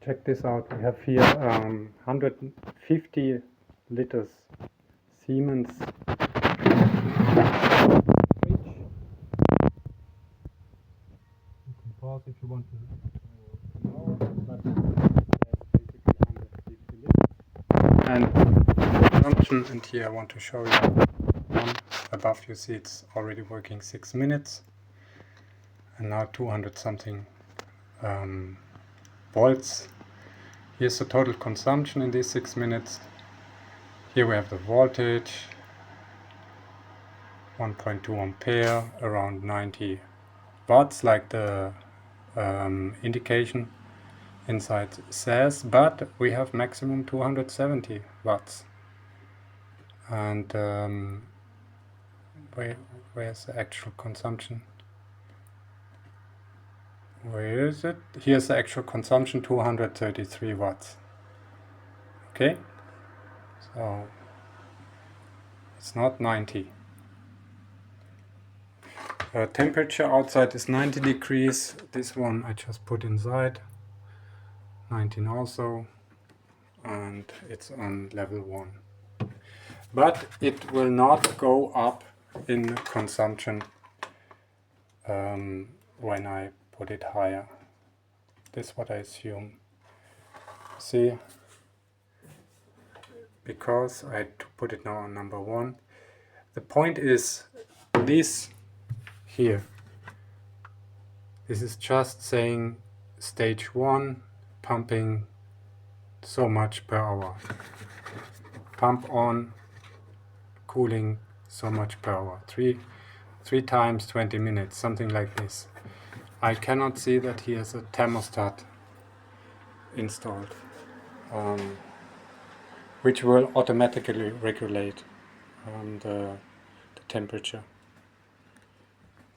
Check this out. We have here 150 liters Siemens Fridge. You can pause if you want to know, but that's basically 150 liters. And consumption, and here I want to show you one above. You see it's already working 6 minutes, and now 200 something volts. Here's the total consumption in these 6 minutes. Here we have the voltage, 1.2 ampere, around 90 watts, like the indication inside says, but we have maximum 270 watts. And where's the actual consumption? Where is it? Here's the actual consumption, 233 watts. Okay, so it's not 90. Temperature outside is 90 degrees. This one I just put inside, 19 also, and it's on level 1. But it will not go up in consumption when I put it higher. This is what I assume. See, because I had to put it now on number 1. The point is this here. This is just saying stage 1, pumping so much per hour. Pump on, cooling so much per hour. Three times 20 minutes, something like this. I cannot see that he has a thermostat installed, which will automatically regulate the temperature.